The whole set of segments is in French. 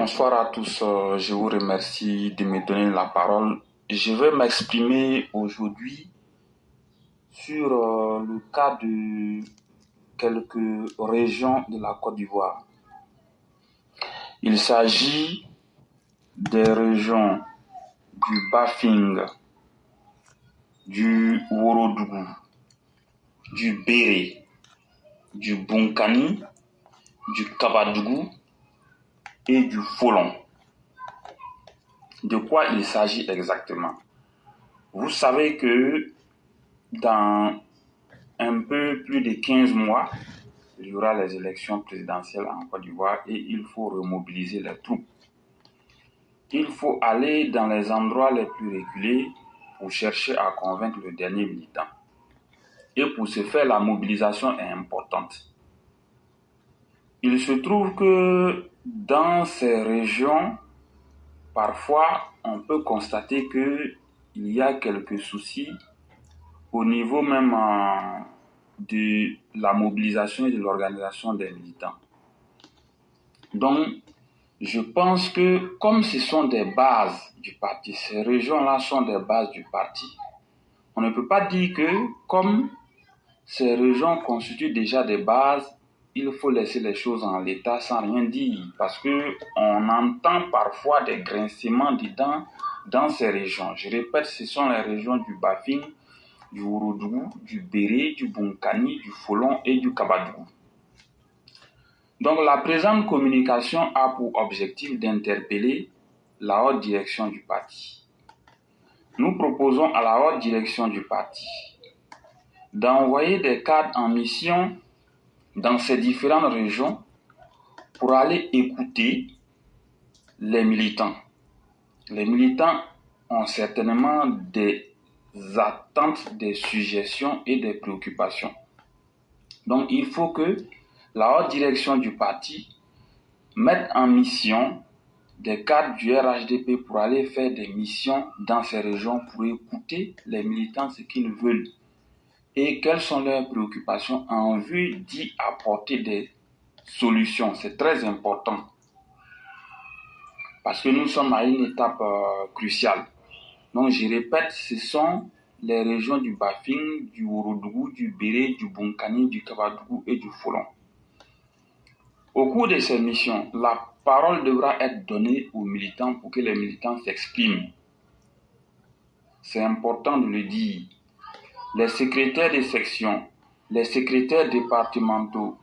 Bonsoir à tous. Je vous remercie de me donner la parole. Je vais m'exprimer aujourd'hui sur le cas de quelques régions de la Côte d'Ivoire. Il s'agit des régions du Bafing, du Ourodougou, du Béré, du Bonkani, du Kabadougou et du Folon. De quoi il s'agit exactement? Vous savez que dans un peu plus de 15 mois, il y aura les élections présidentielles en Côte d'Ivoire et il faut remobiliser les troupes. Il faut aller dans les endroits les plus reculés pour chercher à convaincre le dernier militant. Et pour ce faire, la mobilisation est importante. Il se trouve que dans ces régions, parfois, on peut constater qu'il y a quelques soucis au niveau même de la mobilisation et de l'organisation des militants. Donc, je pense que comme ce sont des bases du parti, ces régions-là sont des bases du parti, on ne peut pas dire que comme ces régions constituent déjà des bases, il faut laisser les choses en l'état sans rien dire, parce qu'on entend parfois des grincements de dents dans ces régions. Je répète, ce sont les régions du Bafing, du Ourodougou, du Béré, du Bonkani, du Folon et du Kabadougou. Donc la présente communication a pour objectif d'interpeller la haute direction du parti. Nous proposons à la haute direction du parti d'envoyer des cadres en mission dans ces différentes régions pour aller écouter les militants. Les militants ont certainement des attentes, des suggestions et des préoccupations. Donc il faut que la haute direction du parti mette en mission des cadres du RHDP pour aller faire des missions dans ces régions pour écouter les militants ce qu'ils veulent et quelles sont leurs préoccupations en vue d'y apporter des solutions. C'est très important parce que nous sommes à une étape cruciale. Donc je répète, ce sont les régions du Bafing, du Ourodougou, du Béré, du Bonkani, du Kabadougou et du Folon. Au cours de ces missions, la parole devra être donnée aux militants pour que les militants s'expriment. C'est important de le dire. Les secrétaires de section, les secrétaires départementaux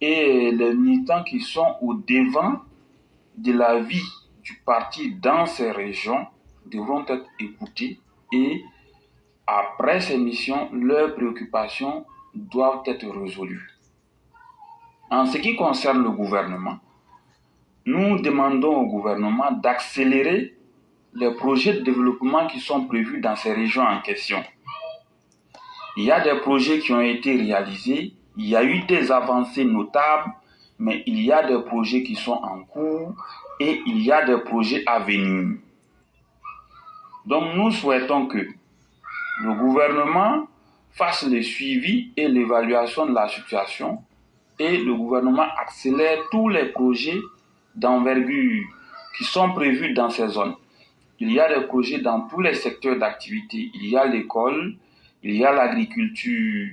et les militants qui sont au devant de la vie du parti dans ces régions devront être écoutés et après ces missions, leurs préoccupations doivent être résolues. En ce qui concerne le gouvernement, nous demandons au gouvernement d'accélérer les projets de développement qui sont prévus dans ces régions en question. Il y a des projets qui ont été réalisés, il y a eu des avancées notables, mais il y a des projets qui sont en cours et il y a des projets à venir. Donc nous souhaitons que le gouvernement fasse le suivi et l'évaluation de la situation et le gouvernement accélère tous les projets d'envergure qui sont prévus dans ces zones. Il y a des projets dans tous les secteurs d'activité. Il y a l'école, il y a l'agriculture,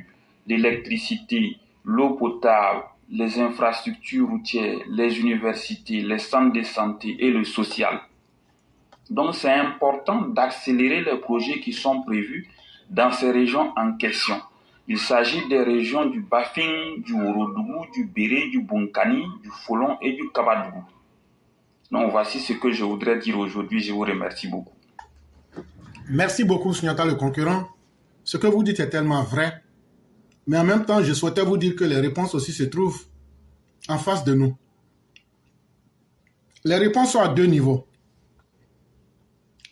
l'électricité, l'eau potable, les infrastructures routières, les universités, les centres de santé et le social. Donc c'est important d'accélérer les projets qui sont prévus dans ces régions en question. Il s'agit des régions du Bafing, du Ourodougou, du Béré, du Bonkani, du Folon et du Kabadougou. Donc voici ce que je voudrais dire aujourd'hui. Je vous remercie beaucoup. Merci beaucoup, Signata le concurrent. Ce que vous dites est tellement vrai. Mais en même temps, je souhaitais vous dire que les réponses aussi se trouvent en face de nous. Les réponses sont à deux niveaux.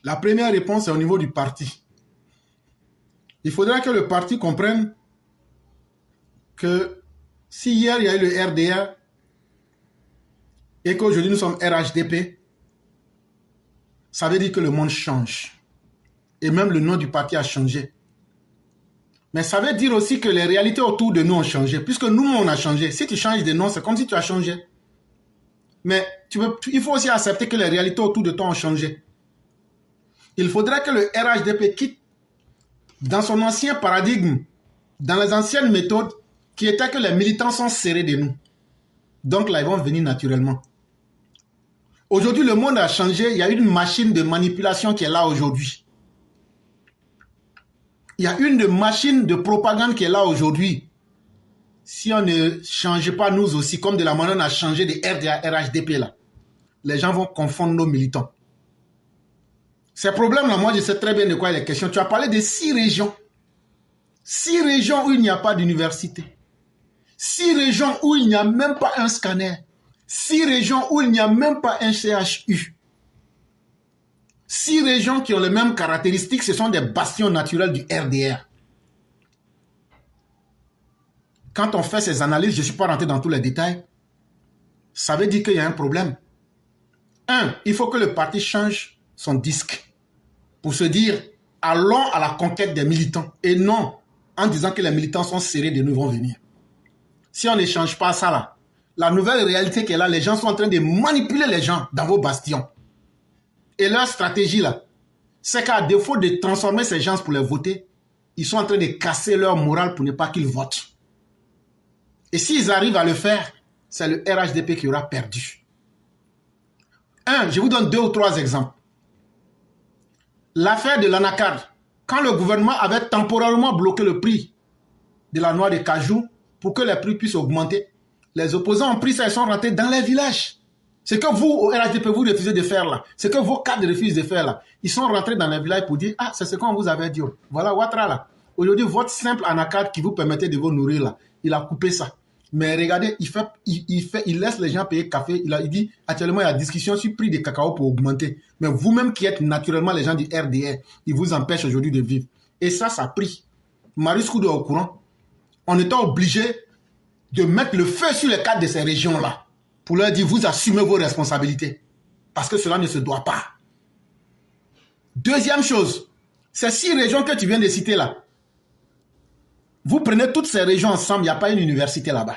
La première réponse est au niveau du parti. Il faudrait que le parti comprenne que si hier il y a eu le RDR et qu'aujourd'hui nous sommes RHDP, ça veut dire que le monde change. Et même le nom du parti a changé. Mais ça veut dire aussi que les réalités autour de nous ont changé. Puisque nous, on a changé. Si tu changes de nom, c'est comme si tu as changé. Mais il faut aussi accepter que les réalités autour de toi ont changé. Il faudrait que le RHDP quitte dans son ancien paradigme, dans les anciennes méthodes, qui étaient que les militants sont serrés de nous. Donc là, ils vont venir naturellement. Aujourd'hui, le monde a changé. Il y a une machine de manipulation qui est là aujourd'hui. Il y a une machine de propagande qui est là aujourd'hui. Si on ne change pas nous aussi, comme de la manière on a changé des RDA, RHDP là, les gens vont confondre nos militants. Ces problèmes-là, moi je sais très bien de quoi il est question. Tu as parlé de 6 régions. 6 régions où il n'y a pas d'université. 6 régions où il n'y a même pas un scanner. 6 régions où il n'y a même pas un CHU. 6 régions qui ont les mêmes caractéristiques, ce sont des bastions naturels du RDR. Quand on fait ces analyses, je ne suis pas rentré dans tous les détails, ça veut dire qu'il y a un problème. Il faut que le parti change son disque pour se dire, allons à la conquête des militants et non en disant que les militants sont serrés de nous vont venir. Si on ne change pas ça là, la nouvelle réalité qui est là, les gens sont en train de manipuler les gens dans vos bastions. Et leur stratégie là, c'est qu'à défaut de transformer ces gens pour les voter, ils sont en train de casser leur morale pour ne pas qu'ils votent. Et s'ils arrivent à le faire, c'est le RHDP qui aura perdu. Je vous donne 2 ou 3 exemples. L'affaire de l'anacarde, quand le gouvernement avait temporairement bloqué le prix de la noix de cajou pour que les prix puissent augmenter, les opposants ont pris ça et sont rentrés dans les villages. Ce que vous, au RHDP, vous refusez de faire là, ce que vos cadres refusent de faire là, ils sont rentrés dans les villages pour dire, c'est ce qu'on vous avait dit. Voilà, Ouattara là. Aujourd'hui, votre simple anacarde qui vous permettait de vous nourrir là, il a coupé ça. Mais regardez, il laisse les gens payer café. Il dit, actuellement, il y a discussion sur le prix des cacao pour augmenter. Mais vous-même qui êtes naturellement les gens du RDR, il vous empêche aujourd'hui de vivre. Et ça a pris. Marius Koudou est au courant. On était obligé de mettre le feu sur les cadres de ces régions-là pour leur dire, vous assumez vos responsabilités. Parce que cela ne se doit pas. Deuxième chose, ces 6 régions que tu viens de citer là, vous prenez toutes ces régions ensemble, il n'y a pas une université là-bas.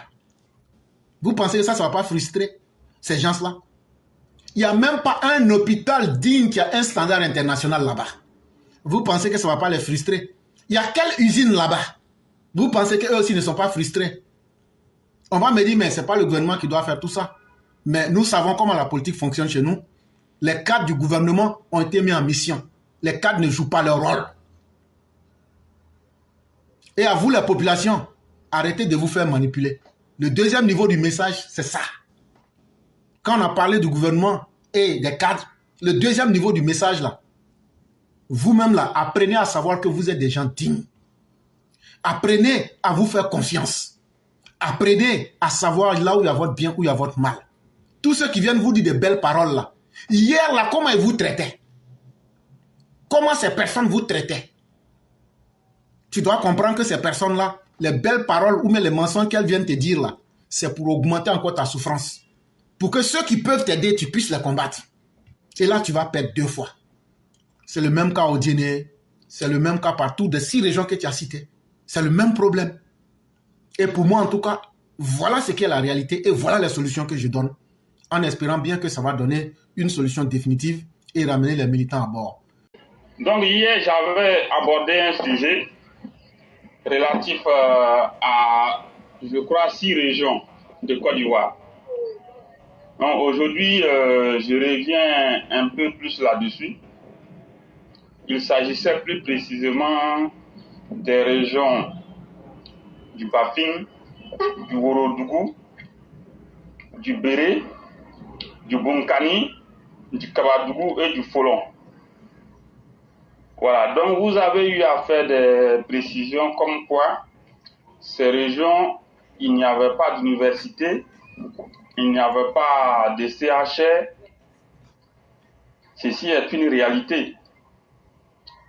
Vous pensez que ça ne va pas frustrer ces gens-là? Il n'y a même pas un hôpital digne qui a un standard international là-bas. Vous pensez que ça ne va pas les frustrer? Il y a quelle usine là-bas? Vous pensez qu'eux aussi ne sont pas frustrés? On va me dire, mais ce n'est pas le gouvernement qui doit faire tout ça. Mais nous savons comment la politique fonctionne chez nous. Les cadres du gouvernement ont été mis en mission. Les cadres ne jouent pas leur rôle. Et à vous, la population, arrêtez de vous faire manipuler. Le deuxième niveau du message, c'est ça. Quand on a parlé du gouvernement et des cadres, le deuxième niveau du message, là, vous-même, là, apprenez à savoir que vous êtes des gens dignes. Apprenez à vous faire confiance. Apprenez à savoir là où il y a votre bien, où il y a votre mal. Tous ceux qui viennent vous dire de belles paroles, là. Hier, là, comment ils vous traitaient? Comment ces personnes vous traitaient? Tu dois comprendre que ces personnes-là, les belles paroles ou même les mensonges qu'elles viennent te dire là, c'est pour augmenter encore ta souffrance. Pour que ceux qui peuvent t'aider, tu puisses les combattre. Et là, tu vas perdre 2 fois. C'est le même cas au Djéné, c'est le même cas partout des 6 régions que tu as citées. C'est le même problème. Et pour moi, en tout cas, voilà ce qu'est la réalité et voilà les solutions que je donne, en espérant bien que ça va donner une solution définitive et ramener les militants à bord. Donc hier, j'avais abordé un sujet relatif à, je crois, 6 régions de Côte d'Ivoire. Aujourd'hui, je reviens un peu plus là-dessus. Il s'agissait plus précisément des régions du Bafing, du Worodougou, du Béré, du Bonkani, du Kabadougou et du Folon. Voilà, donc vous avez eu à faire des précisions comme quoi ces régions, il n'y avait pas d'université, il n'y avait pas de CHR. Ceci est une réalité.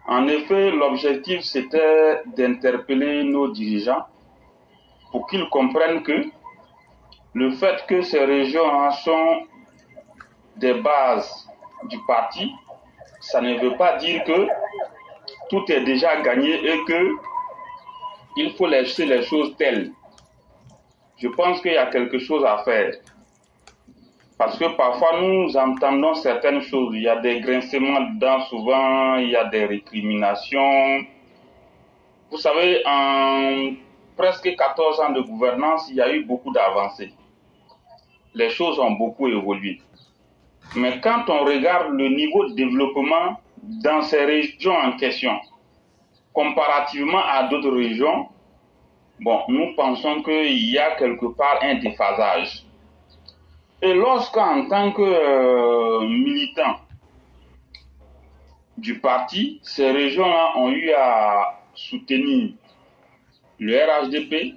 En effet, l'objectif c'était d'interpeller nos dirigeants pour qu'ils comprennent que le fait que ces régions sont des bases du parti, ça ne veut pas dire que tout est déjà gagné et que il faut laisser les choses telles. Je pense qu'il y a quelque chose à faire. Parce que parfois nous entendons certaines choses. Il y a des grincements dedans souvent, il y a des récriminations. Vous savez, en presque 14 ans de gouvernance, il y a eu beaucoup d'avancées. Les choses ont beaucoup évolué. Mais quand on regarde le niveau de développement dans ces régions en question, comparativement à d'autres régions, bon, nous pensons qu'il y a quelque part un déphasage. Et lorsqu'en tant que militant du parti, ces régions-là ont eu à soutenir le RHDP,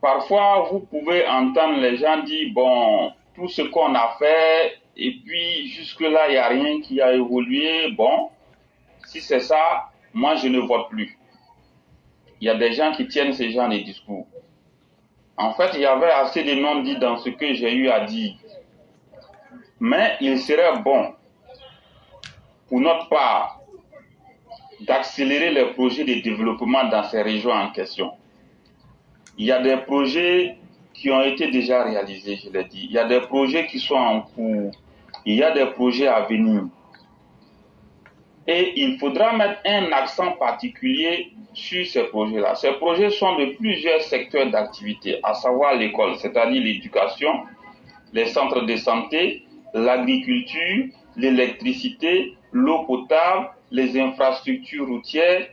parfois vous pouvez entendre les gens dire, bon, tout ce qu'on a fait, et puis jusque-là, il n'y a rien qui a évolué, bon, si c'est ça, moi je ne vote plus. Il y a des gens qui tiennent ce genre de discours. En fait, il y avait assez de non-dits dans ce que j'ai eu à dire. Mais il serait bon, pour notre part, d'accélérer les projets de développement dans ces régions en question. Il y a des projets qui ont été déjà réalisés, je l'ai dit. Il y a des projets qui sont en cours. Il y a des projets à venir. Et il faudra mettre un accent particulier sur ces projets-là. Ces projets sont de plusieurs secteurs d'activité, à savoir l'école, c'est-à-dire l'éducation, les centres de santé, l'agriculture, l'électricité, l'eau potable, les infrastructures routières,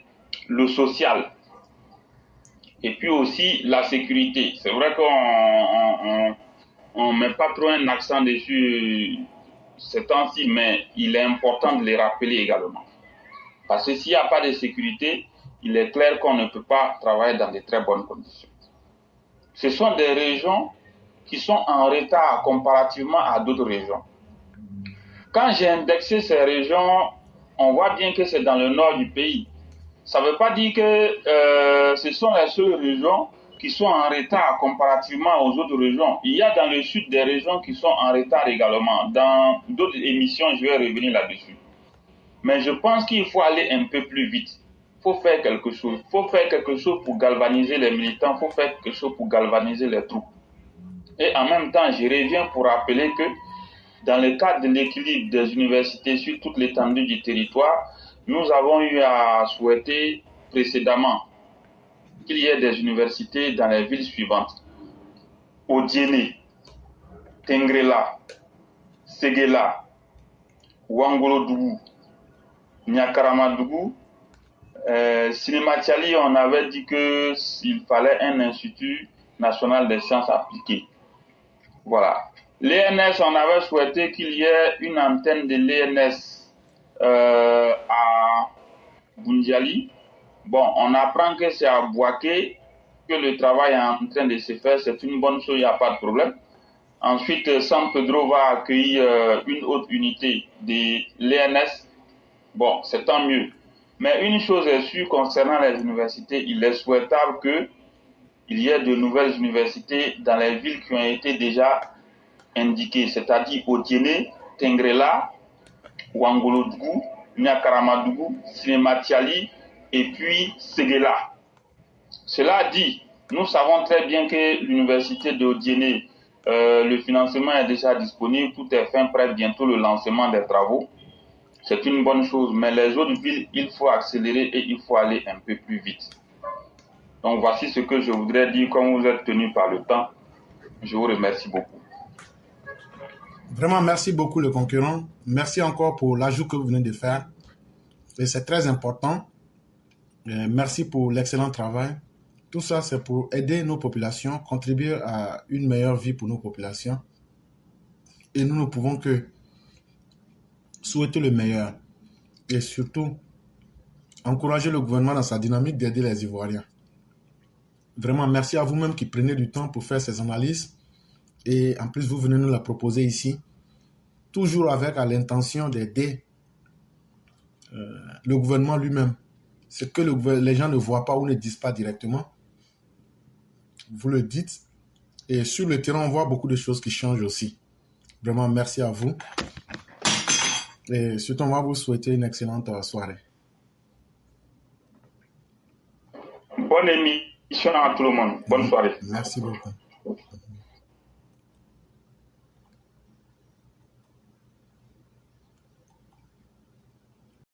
le social. Et puis aussi la sécurité. C'est vrai qu'on ne met pas trop un accent dessus ces temps-ci, mais il est important de les rappeler également. Parce que s'il n'y a pas de sécurité, il est clair qu'on ne peut pas travailler dans de très bonnes conditions. Ce sont des régions qui sont en retard comparativement à d'autres régions. Quand j'ai indexé ces régions, on voit bien que c'est dans le nord du pays. Ça ne veut pas dire que ce sont les seules régions qui sont en retard comparativement aux autres régions. Il y a dans le sud des régions qui sont en retard également. Dans d'autres émissions, je vais revenir là-dessus. Mais je pense qu'il faut aller un peu plus vite. Il faut faire quelque chose. Il faut faire quelque chose pour galvaniser les militants. Il faut faire quelque chose pour galvaniser les troupes. Et en même temps, je reviens pour rappeler que dans le cadre de l'équilibre des universités sur toute l'étendue du territoire, nous avons eu à souhaiter précédemment qu'il y ait des universités dans les villes suivantes. Odiéné, Tengrela, Séguéla, Ouangolodougou, Niakaramadougou, Sinématiali, on avait dit qu'il fallait un institut national des sciences appliquées. Voilà. L'ENS, on avait souhaité qu'il y ait une antenne de l'ENS à Bundiali. Bon, on apprend que c'est à Bouaké que le travail est en train de se faire. C'est une bonne chose, il n'y a pas de problème. Ensuite, San Pedro va accueillir une autre unité de l'ENS. Bon, c'est tant mieux. Mais une chose est sûre concernant les universités, il est souhaitable qu'il y ait de nouvelles universités dans les villes qui ont été déjà indiquées, c'est-à-dire Odiéné, Tengrela, Ouangolodougou, Niakaramadougou, Sinématiali et puis Séguéla. Cela dit, nous savons très bien que l'université de Odiéné, le financement est déjà disponible, tout est fin prêt, bientôt le lancement des travaux. C'est une bonne chose, mais les autres villes, il faut accélérer et il faut aller un peu plus vite. Donc voici ce que je voudrais dire. Comme vous êtes tenu par le temps, je vous remercie beaucoup. Vraiment, merci beaucoup le concurrent. Merci encore pour l'ajout que vous venez de faire. Et c'est très important. Merci pour l'excellent travail. Tout ça, c'est pour aider nos populations, contribuer à une meilleure vie pour nos populations. Et nous ne pouvons que souhaiter le meilleur. Et surtout, encourager le gouvernement dans sa dynamique d'aider les Ivoiriens. Vraiment, merci à vous-même qui prenez du temps pour faire ces analyses. Et en plus, vous venez nous la proposer ici. Toujours avec l'intention d'aider le gouvernement lui-même. Ce que les gens ne voient pas ou ne disent pas directement, vous le dites. Et sur le terrain, on voit beaucoup de choses qui changent aussi. Vraiment, merci à vous. Et surtout, on va vous souhaiter une excellente soirée. Bonne émission à tout le monde. Bonne soirée. Merci beaucoup.